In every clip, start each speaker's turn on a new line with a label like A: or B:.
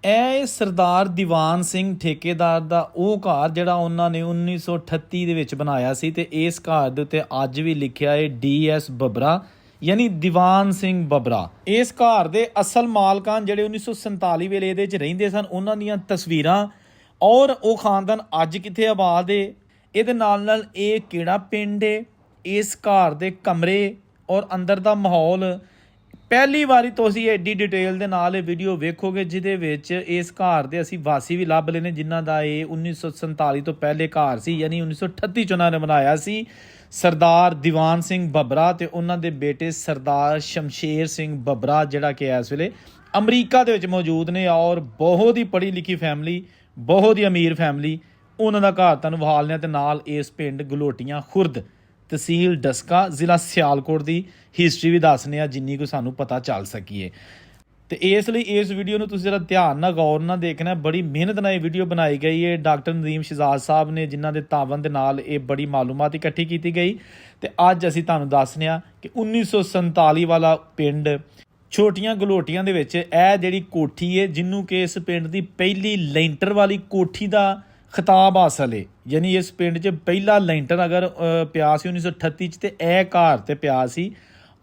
A: ਇਹ ਸਰਦਾਰ ਦੀਵਾਨ ਸਿੰਘ ਠੇਕੇਦਾਰ ਦਾ ਉਹ ਘਰ ਜਿਹੜਾ ਉਹਨਾਂ ਨੇ 1938 ਦੇ ਵਿੱਚ ਬਣਾਇਆ ਸੀ ਤੇ ਇਸ ਘਰ ਦੇ ਉੱਤੇ ਅੱਜ ਵੀ ਲਿਖਿਆ ਹੈ DS ਬੱਬਰਾ ਯਾਨੀ ਦੀਵਾਨ ਸਿੰਘ ਬੱਬਰਾ। ਇਸ ਘਰ ਦੇ ਅਸਲ ਮਾਲਕਾਂ ਜਿਹੜੇ 1947 ਵੇਲੇ ਇਹਦੇ 'ਚ ਰਹਿੰਦੇ ਸਨ ਉਹਨਾਂ ਦੀਆਂ ਤਸਵੀਰਾਂ ਔਰ ਉਹ ਖਾਨਦਾਨ ਅੱਜ ਕਿੱਥੇ ਆਬਾਦ ਏ, ਇਹਦੇ ਨਾਲ ਇਹ ਕਿਹੜਾ ਪਿੰਡ ਏ, ਇਸ ਘਰ ਦੇ ਕਮਰੇ ਔਰ ਅੰਦਰ ਦਾ ਮਾਹੌਲ ਪਹਿਲੀ ਵਾਰੀ ਤੁਸੀਂ ਐਡੀ ਡਿਟੇਲ ਦੇ ਨਾਲ ਇਹ ਵੀਡੀਓ ਵੇਖੋਗੇ ਜਿਹਦੇ ਵਿੱਚ ਇਸ ਘਰ ਦੇ ਅਸੀਂ ਵਾਸੀ ਵੀ ਲੱਭ ਲੈਣੇ ਜਿਨ੍ਹਾਂ ਦਾ ਇਹ 1947 ਤੋਂ ਪਹਿਲੇ ਘਰ ਸੀ ਯਾਨੀ 1938 ਚ ਉਹਨਾਂ ਨੇ ਬਣਾਇਆ ਸੀ। ਸਰਦਾਰ ਦੀਵਾਨ ਸਿੰਘ ਬੱਬਰਾ ਤੇ ਉਹਨਾਂ ਦੇ ਬੇਟੇ ਸਰਦਾਰ ਸ਼ਮਸ਼ੇਰ ਸਿੰਘ ਬੱਬਰਾ ਜਿਹੜਾ ਕਿ ਇਸ ਵੇਲੇ ਅਮਰੀਕਾ ਦੇ ਵਿੱਚ ਮੌਜੂਦ ਨੇ ਔਰ ਬਹੁਤ ਹੀ ਪੜ੍ਹੀ ਲਿਖੀ ਫੈਮਿਲੀ, ਬਹੁਤ ਹੀ ਅਮੀਰ ਫੈਮਿਲੀ। ਉਹਨਾਂ ਦਾ ਘਰ ਤੁਹਾਨੂੰ ਵਿਖਾਲਦੇ ਹਾਂ ਤੇ ਨਾਲ ਇਸ ਪਿੰਡ ਗਲੋਟੀਆਂ ਖੁਰਦ ਤਹਿਸੀਲ ਡਸਕਾ ਜ਼ਿਲ੍ਹਾ ਸਿਆਲਕੋਟ ਦੀ ਹਿਸਟਰੀ ਵੀ ਦੱਸਦੇ ਆ ਜਿੰਨੀ ਕੁ ਸਾਨੂੰ ਪਤਾ ਚੱਲ ਸਕੀਏ। ਤੇ ਇਸ ਲਈ ਇਸ ਵੀਡੀਓ ਨੂੰ ਤੁਸੀਂ ਜਰਾ ਧਿਆਨ ਨਾਲ ਗੌਰ ਨਾਲ ਦੇਖਣਾ। ਬੜੀ ਮਿਹਨਤ ਨਾਲ ਇਹ ਵੀਡੀਓ ਬਣਾਈ ਗਈ ਹੈ। ਡਾਕਟਰ ਨਦੀਮ ਸ਼ਹਿਜ਼ਾਦ ਸਾਹਿਬ ਨੇ ਜਿਨ੍ਹਾਂ ਦੇ ਤਾਵਨ ਦੇ ਨਾਲ ਇਹ ਬੜੀ ਮਾਲੂਮਾਤ ਇਕੱਠੀ ਕੀਤੀ ਗਈ ਤੇ ਅੱਜ ਅਸੀਂ ਤੁਹਾਨੂੰ ਦੱਸਦੇ ਹਾਂ ਕਿ 1947 ਵਾਲਾ ਪਿੰਡ ਛੋਟੀਆਂ ਗਲੋਟੀਆਂ ਦੇ ਵਿੱਚ ਇਹ ਜਿਹੜੀ ਕੋਠੀ ਹੈ ਜਿਹਨੂੰ ਕਿ ਇਸ ਪਿੰਡ ਦੀ ਪਹਿਲੀ ਲੈਂਟਰ ਵਾਲੀ ਕੋਠੀ ਦਾ ਖਿਤਾਬ ਹਾਸਲ ਹੈ। ਯਾਨੀ ਇਸ ਪਿੰਡ 'ਚ ਪਹਿਲਾ ਲੈਂਟਰ ਅਗਰ ਪਿਆ ਸੀ 1938 'ਚ ਤੇ ਇਹ ਘਰ ਤੇ ਪਿਆ ਸੀ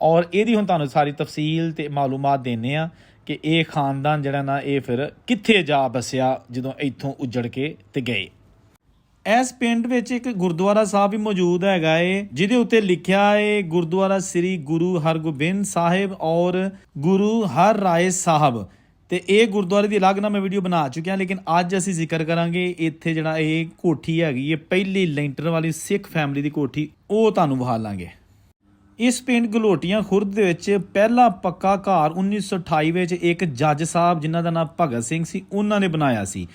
A: ਔਰ ਇਹਦੀ ਹੁਣ ਤੁਹਾਨੂੰ ਸਾਰੀ ਤਫਸੀਲ ਤੇ ਮਾਲੂਮਾਤ ਦਿੰਦੇ ਆ ਕਿ ਇਹ ਖਾਨਦਾਨ ਜਿਹੜਾ ਨਾ ਇਹ ਫਿਰ ਕਿੱਥੇ ਜਾ ਬਸਿਆ ਜਦੋਂ ਇੱਥੋਂ ਉੱਜੜ ਕੇ ਤੇ ਗਏ। ਇਸ ਪਿੰਡ ਵਿੱਚ ਇੱਕ ਗੁਰਦੁਆਰਾ ਸਾਹਿਬ ਵੀ ਮੌਜੂਦ ਹੈਗਾ ਏ ਜਿਹਦੇ ਉੱਤੇ ਲਿਖਿਆ ਏ ਗੁਰਦੁਆਰਾ ਸ੍ਰੀ ਗੁਰੂ ਹਰਗੋਬਿੰਦ ਸਾਹਿਬ ਔਰ ਗੁਰੂ ਹਰ ਰਾਏ ਸਾਹਿਬ। ਤੇ ਇਹ ਗੁਰਦੁਆਰੇ ਦੀ ਅਲੱਗ ਨਾਲ ਮੈਂ ਵੀਡੀਓ ਬਣਾ ਚੁੱਕਿਆ ਲੇਕਿਨ ਅੱਜ ਅਸੀਂ ਜ਼ਿਕਰ ਕਰਾਂਗੇ ਇੱਥੇ ਜਿਹੜਾ ਇਹ ਕੋਠੀ ਹੈਗੀ ਹੈ ਪਹਿਲੀ ਲੈਂਟਰ ਵਾਲੀ ਸਿੱਖ ਫੈਮਿਲੀ ਦੀ ਕੋਠੀ, ਉਹ ਤੁਹਾਨੂੰ ਵਿਖਾਲਾਂਗੇ। ਇਸ ਪਿੰਡ ਗਲੋਟੀਆਂ ਖੁਰਦ ਦੇ ਵਿੱਚ ਪਹਿਲਾ ਪੱਕਾ ਘਰ 1928 ਵਿੱਚ ਇੱਕ ਜੱਜ ਸਾਹਿਬ ਜਿਨ੍ਹਾਂ ਦਾ ਨਾਮ ਭਗਤ ਸਿੰਘ ਸੀ ਉਹਨਾਂ ਨੇ ਬਣਾਇਆ ਸੀ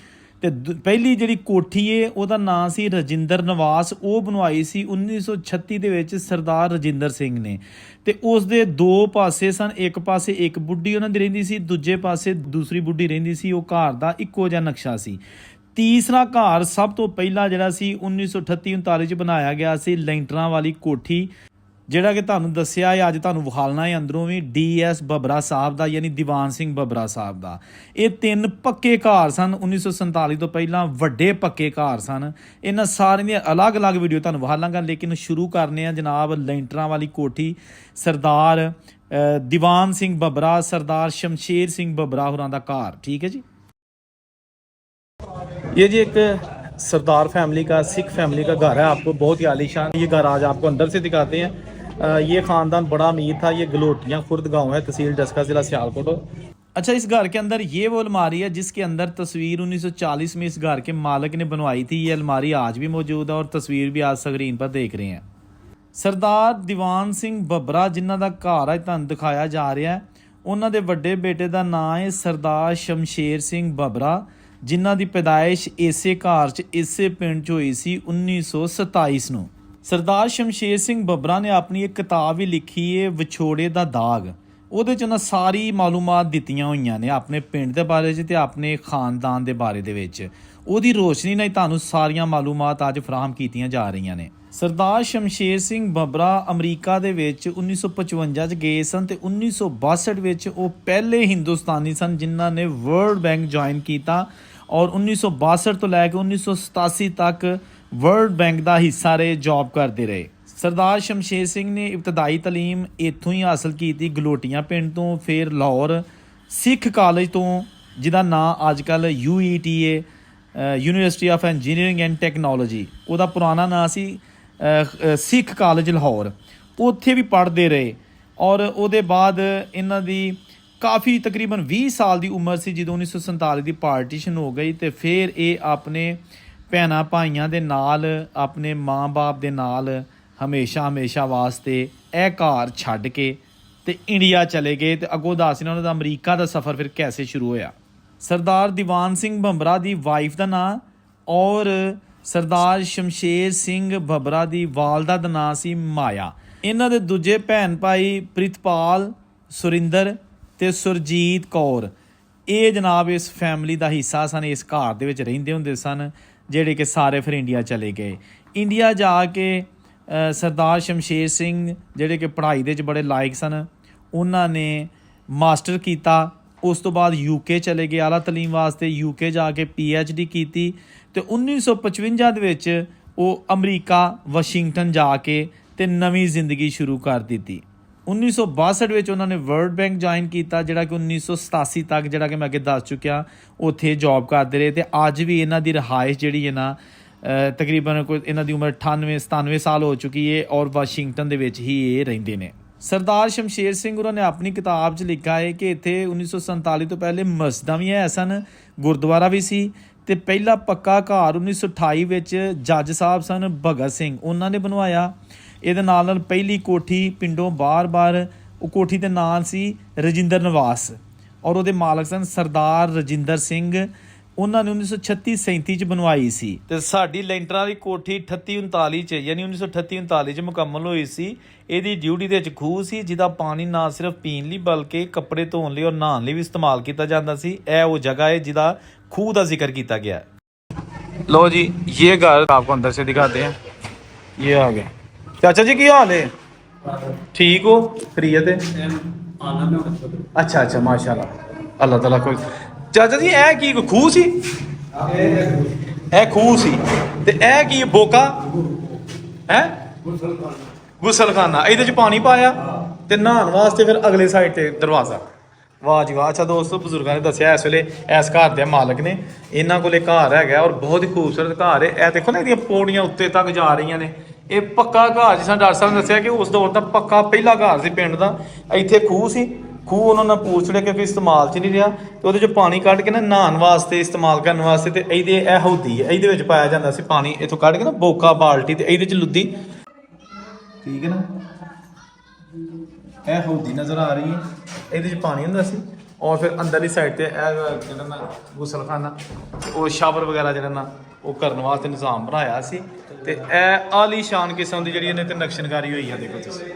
A: ਤੇ ਪਹਿਲੀ ਜਿਹੜੀ ਕੋਠੀ ਏ ਉਹਦਾ ਨਾਂ ਸੀ ਰਜਿੰਦਰ ਨਿਵਾਸ, ਉਹ ਬਣਵਾਈ ਸੀ 1936 ਦੇ ਵਿੱਚ ਸਰਦਾਰ ਰਜਿੰਦਰ ਸਿੰਘ ਨੇ ਤੇ ਉਸ ਦੇ ਦੋ ਪਾਸੇ ਸਨ। ਇੱਕ ਪਾਸੇ ਇੱਕ ਬੁੱਢੀ ਉਹਨਾਂ ਦੀ ਰਹਿੰਦੀ ਸੀ, ਦੂਜੇ ਪਾਸੇ ਦੂਸਰੀ ਬੁੱਢੀ ਰਹਿੰਦੀ ਸੀ। ਉਹ ਘਰ ਦਾ ਇੱਕੋ ਜਿਹਾ ਨਕਸ਼ਾ ਸੀ। ਤੀਸਰਾ ਘਰ ਸਭ ਤੋਂ ਪਹਿਲਾਂ ਜਿਹੜਾ ਸੀ 1938-39 ਚ ਬਣਾਇਆ ਗਿਆ ਸੀ ਲੈਂਟਰਾਂ ਵਾਲੀ ਕੋਠੀ ਜਿਹੜਾ ਕਿ ਤੁਹਾਨੂੰ ਦੱਸਿਆ ਹੈ ਅੱਜ ਤੁਹਾਨੂੰ ਵਿਖਾਲਣਾ ਹੈ ਅੰਦਰੋਂ ਵੀ DS ਬੱਬਰਾ ਸਾਹਿਬ ਦਾ ਯਾਨੀ ਦੀਵਾਨ ਸਿੰਘ ਬੱਬਰਾ ਸਾਹਿਬ ਦਾ। ਇਹ ਤਿੰਨ ਪੱਕੇ ਘਰ ਸਨ 1947 ਤੋਂ ਪਹਿਲਾਂ, ਵੱਡੇ ਪੱਕੇ ਘਰ ਸਨ। ਇਹਨਾਂ ਸਾਰਿਆਂ ਦੀਆਂ ਅਲੱਗ-ਅਲੱਗ ਵੀਡੀਓ ਤੁਹਾਨੂੰ ਵਿਖਾਲਾਂਗਾ ਲੇਕਿਨ ਸ਼ੁਰੂ ਕਰਨੇ ਆ ਜਨਾਬ ਲੈਂਟਰਾਂ ਵਾਲੀ ਕੋਠੀ ਸਰਦਾਰ ਦੀਵਾਨ ਸਿੰਘ ਬੱਬਰਾ ਸਰਦਾਰ ਸ਼ਮਸ਼ੇਰ ਸਿੰਘ ਬੱਬਰਾ ਹੋਰਾਂ ਦਾ ਘਰ। ठीक है जी, ये जी एक सरदार फैमिली का सिख फैमिली का घर है। आपको बहुत ही आलीशान ये घर आज आपको अंदर से दिखाते हैं। ये ख़ानदान बड़ा अमीर था। ये गलोटियाँ खुर्द गांव है तहसील डस्का ज़िला सियालकोट। अच्छा, इस घर के अंदर ये वो अलमारी है जिसके अंदर तस्वीर 1940 में इस घर के मालिक ने बनवाई थी। ये अलमारी आज भी मौजूद है और तस्वीर भी आज स्क्रीन पर देख रहे हैं। सरदार दीवान सिंह ਬੱਬਰਾ ਜਿਨ੍ਹਾਂ ਦਾ ਘਰ ਅੱਜ ਤੁਹਾਨੂੰ ਦਿਖਾਇਆ ਜਾ ਰਿਹਾ ਹੈ ਉਹਨਾਂ ਦੇ ਵੱਡੇ ਬੇਟੇ ਦਾ ਨਾਂ ਹੈ ਸਰਦਾਰ ਸ਼ਮਸ਼ੇਰ ਸਿੰਘ ਬੱਬਰਾ ਜਿਨ੍ਹਾਂ ਦੀ ਪੈਦਾਇਸ਼ ਇਸੇ ਘਰ 'ਚ ਇਸੇ ਪਿੰਡ 'ਚ ਹੋਈ ਸੀ 1927 ਨੂੰ। ਸਰਦਾਰ ਸ਼ਮਸ਼ੇਰ ਸਿੰਘ ਬੱਬਰਾ ਨੇ ਆਪਣੀ ਇੱਕ ਕਿਤਾਬ ਵੀ ਲਿਖੀ ਹੈ ਵਿਛੋੜੇ ਦਾ ਦਾਗ। ਉਹਦੇ 'ਚ ਉਹਨਾਂ ਸਾਰੀ ਮਾਲੂਮਾਤ ਦਿੱਤੀਆਂ ਹੋਈਆਂ ਨੇ ਆਪਣੇ ਪਿੰਡ ਦੇ ਬਾਰੇ 'ਚ ਤੇ ਆਪਣੇ ਖਾਨਦਾਨ ਦੇ ਬਾਰੇ ਦੇ ਵਿੱਚ। ਉਹਦੀ ਰੋਸ਼ਨੀ ਨਾਲ ਤੁਹਾਨੂੰ ਸਾਰੀਆਂ ਮਾਲੂਮਾਤ ਅੱਜ ਫਰਾਹਮ ਕੀਤੀਆਂ ਜਾ ਰਹੀਆਂ ਨੇ। ਸਰਦਾਰ ਸ਼ਮਸ਼ੇਰ ਸਿੰਘ ਬੱਬਰਾ ਅਮਰੀਕਾ ਦੇ ਵਿੱਚ 1955 'ਚ ਗਏ ਸਨ ਤੇ 1962 ਵਿੱਚ ਉਹ ਪਹਿਲੇ ਹਿੰਦੁਸਤਾਨੀ ਸਨ ਜਿਨ੍ਹਾਂ ਨੇ ਵਰਲਡ ਬੈਂਕ ਜੁਆਇਨ ਕੀਤਾ ਔਰ 1962 ਤੋਂ ਲੈ ਕੇ 1987 ਤੱਕ ਵਰਲਡ ਬੈਂਕ ਦਾ ਹਿੱਸਾ ਰਹੇ, ਜੌਬ ਕਰਦੇ ਰਹੇ। ਸਰਦਾਰ ਸ਼ਮਸ਼ੇਰ ਸਿੰਘ ਨੇ ਇਬਤਦਾਈ ਤਾਲੀਮ ਇੱਥੋਂ ਹੀ ਹਾਸਲ ਕੀਤੀ ਗਲੋਟੀਆਂ ਪਿੰਡ ਤੋਂ, ਫਿਰ ਲਾਹੌਰ ਸਿੱਖ ਕਾਲਜ ਤੋਂ ਜਿਹਦਾ ਨਾਂ ਅੱਜ ਕੱਲ੍ਹ UET ਹੈ university of engineering and technology. ਉਹਦਾ ਪੁਰਾਣਾ ਨਾਂ ਸੀ ਸਿੱਖ ਕਾਲਜ ਲਾਹੌਰ। ਉੱਥੇ ਵੀ ਪੜ੍ਹਦੇ ਰਹੇ ਔਰ ਉਹਦੇ ਬਾਅਦ ਇਹਨਾਂ ਦੀ ਕਾਫੀ ਤਕਰੀਬਨ 20 ਸਾਲ ਦੀ ਉਮਰ ਸੀ ਜਦੋਂ 1947 ਦੀ ਪਾਰਟੀਸ਼ਨ ਹੋ ਗਈ ਤੇ ਫਿਰ ਇਹ ਆਪਣੇ ਭੈਣਾਂ ਭਾਈਆਂ ਦੇ ਨਾਲ ਆਪਣੇ ਮਾਂ-ਬਾਪ ਦੇ ਨਾਲ ਹਮੇਸ਼ਾ ਵਾਸਤੇ ਇਹ ਘਰ ਛੱਡ ਕੇ ਤੇ ਇੰਡੀਆ ਚਲੇ ਗਏ ਤੇ ਅੱਗੋਂ ਦੱਸਣਾ ਉਹਨਾਂ ਦਾ ਅਮਰੀਕਾ ਦਾ ਸਫ਼ਰ ਫਿਰ ਕੈਸੇ ਸ਼ੁਰੂ ਹੋਇਆ। ਸਰਦਾਰ ਦੀਵਾਨ ਸਿੰਘ ਬੱਬਰਾ ਦੀ ਵਾਈਫ ਦਾ ਨਾਂ ਔਰ ਸਰਦਾਰ ਸ਼ਮਸ਼ੇਰ ਸਿੰਘ ਬੱਬਰਾ ਦੀ ਵਾਲਦਾ ਦਾ ਨਾਂ ਸੀ ਮਾਇਆ। ਇਹਨਾਂ ਦੇ ਦੂਜੇ ਭੈਣ ਭਾਈ ਪ੍ਰਿਤਪਾਲ, ਸੁਰਿੰਦਰ ਤੇ ਸੁਰਜੀਤ ਕੌਰ ਇਹ ਜਨਾਬ ਇਸ ਫੈਮਿਲੀ ਦਾ ਹਿੱਸਾ ਸਨ। ਇਸ ਘਰ ਦੇ ਵਿੱਚ ਰਹਿੰਦੇ ਹੁੰਦੇ ਸਨ ਜਿਹੜੇ ਕਿ ਸਾਰੇ ਫਿਰ ਇੰਡੀਆ ਚਲੇ ਗਏ। ਇੰਡੀਆ ਜਾ ਕੇ ਸਰਦਾਰ ਸ਼ਮਸ਼ੇਰ ਸਿੰਘ ਜਿਹੜੇ ਕਿ ਪੜ੍ਹਾਈ ਦੇ ਵਿੱਚ ਬੜੇ ਲਾਇਕ ਸਨ ਉਹਨਾਂ ਨੇ ਮਾਸਟਰ ਕੀਤਾ ਉਸ ਤੋਂ ਬਾਅਦ ਯੂਕੇ ਚਲੇ ਗਏ ਆਲਾ ਤਾਲੀਮ ਵਾਸਤੇ। ਯੂਕੇ ਜਾ ਕੇ PhD ਕੀਤੀ ਤੇ 1955 ਦੇ ਵਿੱਚ ਉਹ ਅਮਰੀਕਾ ਵਾਸ਼ਿੰਗਟਨ ਜਾ ਕੇ ਤੇ ਨਵੀਂ ਜ਼ਿੰਦਗੀ ਸ਼ੁਰੂ ਕਰ ਦਿੱਤੀ। 1962 ਵਿੱਚ ਉਹਨਾਂ ਨੇ ਵਰਲਡ ਬੈਂਕ ਜੁਆਇਨ ਕੀਤਾ, ਜਿਹੜਾ ਕਿ 1987 ਤੱਕ, ਜਿਹੜਾ ਕਿ ਮੈਂ ਅੱਗੇ ਦੱਸ ਚੁੱਕਿਆ, ਉੱਥੇ ਜੌਬ ਕਰਦੇ ਰਹੇ। ਤੇ ਅੱਜ ਵੀ ਇਹਨਾਂ ਦੀ ਰਿਹਾਇਸ਼ ਜਿਹੜੀ ਹੈ ਨਾ ਤਕਰੀਬਨ ਕੋਈ ਇਹਨਾਂ ਦੀ ਉਮਰ 98-97 ਸਾਲ ਹੋ ਚੁੱਕੀ ਹੈ ਔਰ ਵਾਸ਼ਿੰਗਟਨ ਦੇ ਵਿੱਚ ਹੀ ਇਹ ਰਹਿੰਦੇ ਨੇ। ਸਰਦਾਰ ਸ਼ਮਸ਼ੇਰ ਸਿੰਘ ਉਹਨਾਂ ਨੇ ਆਪਣੀ ਕਿਤਾਬ 'ਚ ਲਿਖਿਆ ਹੈ ਕਿ ਇੱਥੇ 1947 ਤੋਂ ਪਹਿਲੇ ਮਸਜਿਦਾਂ ਵੀ ਹੈ ਸਨ, ਗੁਰਦੁਆਰਾ ਵੀ ਸੀ ਤੇ ਪਹਿਲਾ ਪੱਕਾ ਘਰ 1928 ਵਿੱਚ ਜੱਜ ਸਾਹਿਬ ਸਨ ਭਗਤ ਸਿੰਘ, ਉਹਨਾਂ ਨੇ ਬਣਵਾਇਆ। ਇਹਦੇ ਨਾਲ ਨਾਲ ਪਹਿਲੀ ਕੋਠੀ ਪਿੰਡੋਂ ਬਾਹਰ ਉਹ ਕੋਠੀ ਦੇ ਨਾਂ ਸੀ ਰਜਿੰਦਰ ਨਿਵਾਸ ਔਰ ਉਹਦੇ ਮਾਲਕ ਸਨ ਸਰਦਾਰ ਰਜਿੰਦਰ ਸਿੰਘ। ਉਹਨਾਂ ਨੇ 1936-37 ਚ ਬਣਵਾਈ ਸੀ ਤੇ ਸਾਡੀ ਲੈਂਟਰਾਂ ਦੀ ਕੋਠੀ 38-39 ਚ ਯਾਨੀ 1938-39 ਚ ਮੁਕੰਮਲ ਹੋਈ ਸੀ। ਇਹਦੀ ਡਿਊਟੀ ਦੇ ਵਿੱਚ ਖੂਹ ਸੀ ਜਿਹਦਾ ਪਾਣੀ ਨਾ ਸਿਰਫ ਪੀਣ ਲਈ ਬਲਕਿ ਕੱਪੜੇ ਧੋਣ ਲਈ ਔਰ ਨਹਾਉਣ ਲਈ ਵੀ ਇਸਤੇਮਾਲ ਕੀਤਾ ਜਾਂਦਾ ਸੀ। ਇਹ ਉਹ ਜਗ੍ਹਾ ਹੈ ਜਿਹਦਾ ਖੂਹ ਦਾ ਜ਼ਿਕਰ ਕੀਤਾ ਗਿਆ है। लो जी ये घर आपको अंदर से दिखाते हैं। ये आ गए चाचा जी, की हाल है? ठीक हो? खैरियत है? अच्छा अच्छा माशाल्लाह, अल्लाह ताला कोई। चाचा जी ਇਹ ਕੀ ਖੂਹ ਸੀ? ਇਹ ਖੂਹ ਸੀ ਤੇ ਇਹ ਕੀ ਬੋਕਾ ਹੈ? ਗੁਸਲਖਾਨਾ। ਇਹਦੇ ਚ ਪਾਣੀ ਪਾਇਆ ਤੇ ਨਹਾਉਣ ਵਾਸਤੇ ਫਿਰ ਅਗਲੇ ਸਾਈਡ ਤੇ ਦਰਵਾਜ਼ਾ। ਵਾਹ ਜੀ ਵਾਹ। ਅੱਛਾ ਦੋਸਤੋ, ਬਜ਼ੁਰਗਾਂ ਨੇ ਦੱਸਿਆ ਇਸ ਵੇਲੇ ਇਸ ਘਰ ਦੇ ਮਾਲਕ ਨੇ, ਇਹਨਾਂ ਕੋਲੇ ਘਰ ਹੈਗਾ ਔਰ ਬਹੁਤ ਹੀ ਖੂਬਸੂਰਤ ਘਰ ਹੈ। ਇਹ ਦੇਖੋ ਨਾ ਇਹਦੀਆਂ ਪੌੜੀਆਂ ਉੱਤੇ ਤੱਕ ਜਾ ਰਹੀਆਂ ਨੇ। ਇਹ ਪੱਕਾ ਘਰ, ਜਿਸ ਤਰ੍ਹਾਂ ਡਾਕਟਰ ਸਾਹਿਬ ਨੇ ਦੱਸਿਆ ਕਿ ਉਸ ਦੌਰ ਦਾ ਪੱਕਾ ਪਹਿਲਾ ਘਰ ਸੀ ਪਿੰਡ ਦਾ। ਇੱਥੇ ਖੂਹ ਸੀ, ਖੂਹ ਉਹਨਾਂ ਨੇ ਪੂਛ ਲਿਆ ਕਿਉਂਕਿ ਇਸਤੇਮਾਲ 'ਚ ਨਹੀਂ ਰਿਹਾ ਤੇ ਉਹਦੇ 'ਚ ਪਾਣੀ ਕੱਢ ਕੇ ਨਾ ਨਹਾਉਣ ਵਾਸਤੇ ਇਸਤੇਮਾਲ ਕਰਨ ਵਾਸਤੇ ਤੇ ਇਹਦੇ ਇਹ ਹੌਦੀ ਹੈ, ਇਹਦੇ ਵਿੱਚ ਪਾਇਆ ਜਾਂਦਾ ਸੀ ਪਾਣੀ। ਇੱਥੋਂ ਕੱਢ ਕੇ ਨਾ ਬੋਕਾ ਬਾਲਟੀ ਤੇ ਇਹਦੇ 'ਚ ਲੁੱਦੀ, ਠੀਕ ਹੈ ਨਾ, ਇਹ ਹੌਦੀ ਨਜ਼ਰ ਆ ਰਹੀ ਹੈ, ਇਹਦੇ 'ਚ ਪਾਣੀ ਹੁੰਦਾ ਸੀ। ਔਰ ਫਿਰ ਅੰਦਰਲੀ ਸਾਈਡ ਤੇ ਇਹ ਜਿਹੜਾ ਨਾ ਗੁਸਲਖਾਨਾ, ਉਹ ਸ਼ਾਵਰ ਵਗੈਰਾ ਜਿਹੜਾ ਨਾ ਉਹ ਕਰਨ ਵਾਸਤੇ ਨਿਜ਼ਾਮ ਬਣਾਇਆ ਸੀ। ਤੇ ਇਹ ਆਲੀਸ਼ਾਨ ਕਿਸਮ ਦੀ ਜਿਹੜੀ ਇਹਨੇ ਤੇ ਨਕਸ਼ਨਕਾਰੀ ਹੋਈ ਆ, ਦੇਖੋ ਤੁਸੀਂ।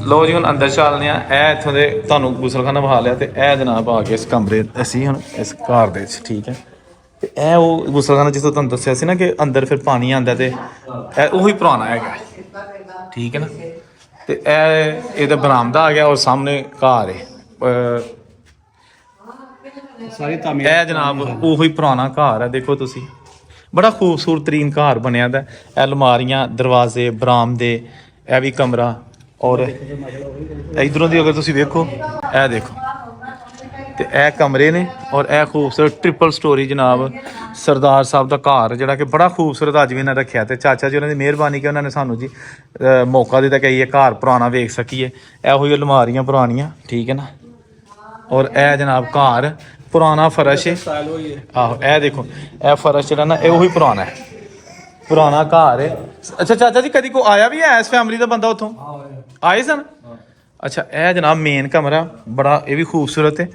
A: ਲੋ ਜੀ ਹੁਣ ਅੰਦਰ ਚੱਲਦੇ ਆ। ਇਹ ਇੱਥੋਂ ਦੇ ਤੁਹਾਨੂੰ ਗੁਸਲਖਾਨਾ ਵਿਖਾ ਲਿਆ ਤੇ ਇਹ ਜਨਾਬ ਆ ਗਏ ਇਸ ਕਮਰੇ, ਅਸੀਂ ਹੁਣ ਇਸ ਘਰ ਦੇ ਵਿੱਚ, ਠੀਕ ਹੈ। ਤੇ ਇਹ ਉਹ ਗੁਸਲਖਾਨਾ ਜਿਸ ਤੋਂ ਤੁਹਾਨੂੰ ਦੱਸਿਆ ਸੀ ਨਾ ਕਿ ਅੰਦਰ ਫਿਰ ਪਾਣੀ ਆਉਂਦਾ ਤੇ ਇਹ ਉਹੀ ਪੁਰਾਣਾ ਹੈਗਾ, ਠੀਕ ਹੈ ਨਾ। ਤੇ ਇਹ ਇਹਦਾ ਬਰਾਮਦਾ ਆ ਗਿਆ ਔਰ ਸਾਹਮਣੇ ਘਰ ਹੈ ਸਾਰੀ ਤਾਮੀਰ। ਇਹ ਜਨਾਬ ਉਹੀ ਪੁਰਾਣਾ ਘਰ ਹੈ, ਦੇਖੋ ਤੁਸੀਂ, ਬੜਾ ਖੂਬਸੂਰਤ ਤਰੀਨ ਘਰ ਬਣਿਆ ਦਾ। ਇਹ ਅਲਮਾਰੀਆਂ, ਦਰਵਾਜ਼ੇ, ਬਰਾਮਦੇ, ਇਹ ਵੀ ਕਮਰਾ। ਔਰ ਇਧਰੋਂ ਦੀ ਅਗਰ ਤੁਸੀਂ ਵੇਖੋ, ਇਹ ਦੇਖੋ ਤੇ ਇਹ ਕਮਰੇ ਨੇ ਔਰ ਇਹ ਖੂਬਸੂਰਤ ਟ੍ਰਿਪਲ ਸਟੋਰੀ ਜਨਾਬ ਸਰਦਾਰ ਸਾਹਿਬ ਦਾ ਘਰ, ਜਿਹੜਾ ਕਿ ਬੜਾ ਖੂਬਸੂਰਤ ਅੱਜ ਵੀ ਇਹਨਾਂ ਰੱਖਿਆ। ਤੇ ਚਾਚਾ ਜੀ ਉਹਨਾਂ ਦੀ ਮਿਹਰਬਾਨੀ ਕਿ ਉਹਨਾਂ ਨੇ ਸਾਨੂੰ ਜੀ ਮੌਕਾ ਦਿੱਤਾ ਕਿ ਇਹ ਘਰ ਪੁਰਾਣਾ ਵੇਖ ਸਕੀਏ। ਇਹੋ ਹੀ ਅਲਮਾਰੀਆਂ ਪੁਰਾਣੀਆਂ, ਠੀਕ ਹੈ ਨਾ। ਔਰ ਇਹ ਜਨਾਬ ਘਰ ਪੁਰਾਣਾ ਫਰਸ਼ ਹੈ। ਆਹੋ ਇਹ ਦੇਖੋ, ਇਹ ਫਰਸ਼ ਜਿਹੜਾ ਨਾ ਇਹ ਉਹੀ ਪੁਰਾਣਾ ਹੈ, ਪੁਰਾਣਾ ਘਰ ਹੈ। ਅੱਛਾ ਚਾਚਾ ਜੀ ਕਦੀ ਕੋ ਆਇਆ ਵੀ ਹੈ ਇਸ ਫੈਮਿਲੀ ਦਾ ਬੰਦਾ ਉੱਥੋਂ ਆਏ ਸਨ? ਅੱਛਾ ਇਹ ਜਨਾਬ ਮੇਨ ਕਮਰਾ, ਬੜਾ ਇਹ ਵੀ ਖੂਬਸੂਰਤ ਹੈ।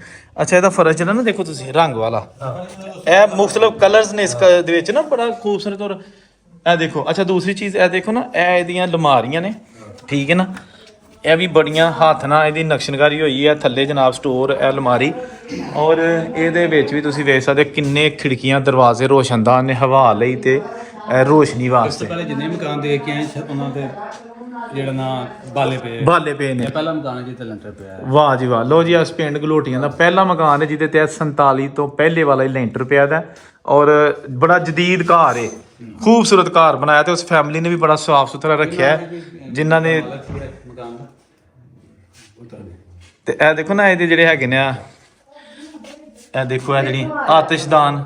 A: ਅੱਛਾ ਇਹਦਾ ਫਰਸ਼ ਜਿਹੜਾ ਨਾ ਦੇਖੋ ਤੁਸੀਂ, ਰੰਗ ਵਾਲਾ, ਇਹ ਮੁਖਤਲਿਫ ਕਲਰਸ ਨੇ ਇਸ ਦੇ ਵਿੱਚ ਨਾ, ਬੜਾ ਖੂਬਸੂਰਤ। ਔਰ ਇਹ ਦੇਖੋ, ਅੱਛਾ ਦੂਸਰੀ ਚੀਜ਼ ਇਹ ਦੇਖੋ ਨਾ, ਇਹ ਇਹਦੀਆਂ ਅਲਮਾਰੀਆਂ ਨੇ, ਠੀਕ ਹੈ ਨਾ। ਇਹ ਵੀ ਬੜੀਆਂ ਹੱਥ ਨਾਲ ਇਹਦੀ ਨਕਸ਼ਨਕਾਰੀ ਹੋਈ ਹੈ। ਥੱਲੇ ਜਨਾਬ ਸਟੋਰ ਇਹ ਅਲਮਾਰੀ, ਔਰ ਇਹਦੇ ਵਿੱਚ ਵੀ ਤੁਸੀਂ ਵੇਖ ਸਕਦੇ ਕਿੰਨੇ ਖਿੜਕੀਆਂ, ਦਰਵਾਜ਼ੇ ਰੋਸ਼ਨਦਾਨ ਨੇ ਹਵਾ ਲਈ ਤੇ ਰੋਸ਼ਨੀ ਵਾਸਤੇ।
B: ਪਹਿਲੇ ਜਿੰਨੇ ਮਕਾਨ ਦੇਖ ਕੇ ਆਏ ਉਹਨਾਂ ਦੇ ਜਿਹੜਾ ਨਾ ਬਾਲੇ ਪਏ ਨੇ। ਪਹਿਲਾ ਮਕਾਨ ਜਿੱਥੇ ਲੈਂਟਰ ਪਿਆ ਹੈ।
A: ਵਾਹ ਜੀ ਵਾਹ। ਲੋ ਜੀ ਇਸ ਪਿੰਡ ਗਲੋਟੀਆਂ ਦਾ ਪਹਿਲਾ ਮਕਾਨ ਹੈ ਜਿਹਦੇ ਤੇ 47 ਤੋਂ ਪਹਿਲੇ ਵਾਲਾ ਹੀ ਲੈਂਟਰ ਪਿਆ ਦਾ ਔਰ ਬੜਾ ਜਦੀਦ ਘਰ ਹੈ, ਖੂਬਸੂਰਤ ਘਰ ਬਣਾਇਆ ਤੇ ਉਸ ਫੈਮਿਲੀ ਨੇ ਵੀ ਬੜਾ ਸਾਫ ਸੁਥਰਾ ਰੱਖਿਆ ਜਿਨ੍ਹਾਂ ਨੇ। ਤੇ ਇਹ ਦੇਖੋ ਨਾ ਇਹਦੇ ਜਿਹੜੇ ਹੈਗੇ ਨੇ ਆ, ਇਹ ਦੇਖੋ ਇਹ ਜਿਹੜੀ ਆਤਿਸ਼ਦਾਨ,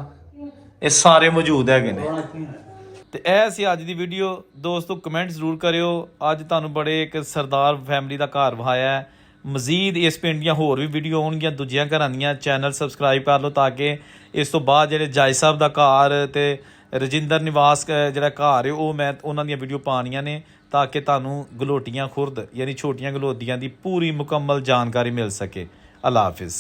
A: ਇਹ ਸਾਰੇ ਮੌਜੂਦ ਹੈਗੇ ਨੇ। ਤੇ ਇਹ ਸੀ ਅੱਜ ਦੀ ਵੀਡੀਓ ਦੋਸਤੋ। ਕਮੈਂਟ ਜ਼ਰੂਰ ਕਰਿਓ। ਅੱਜ ਤੁਹਾਨੂੰ ਬੜੇ ਇੱਕ ਸਰਦਾਰ ਫੈਮਿਲੀ ਦਾ ਘਰ ਵਿਖਾਇਆ ਹੈ। ਮਜ਼ੀਦ ਇਸ ਪਿੰਡ ਦੀਆਂ ਹੋਰ ਵੀ ਵੀਡੀਓ ਆਉਣਗੀਆਂ ਦੂਜਿਆਂ ਘਰਾਂ ਦੀਆਂ। ਚੈਨਲ ਸਬਸਕ੍ਰਾਈਬ ਕਰ ਲਓ ਤਾਂ ਕਿ ਇਸ ਤੋਂ ਬਾਅਦ ਜਿਹੜੇ ਜੱਜ ਸਾਹਿਬ ਦਾ ਘਰ ਤੇ ਰਜਿੰਦਰ ਨਿਵਾਸ ਜਿਹੜਾ ਘਰ ਹੈ ਉਹ ਮੈਂ ਉਹਨਾਂ ਦੀਆਂ ਵੀਡੀਓ ਪਾਉਣੀਆਂ ਨੇ ਤਾਂ ਕਿ ਤੁਹਾਨੂੰ ਗਲੋਟੀਆਂ ਖੁਰਦ ਯਾਨੀ ਛੋਟੀਆਂ ਗਲੋਦੀਆਂ ਦੀ ਪੂਰੀ ਮੁਕੰਮਲ ਜਾਣਕਾਰੀ ਮਿਲ ਸਕੇ। ਅੱਲਾ ਹਾਫਿਜ਼।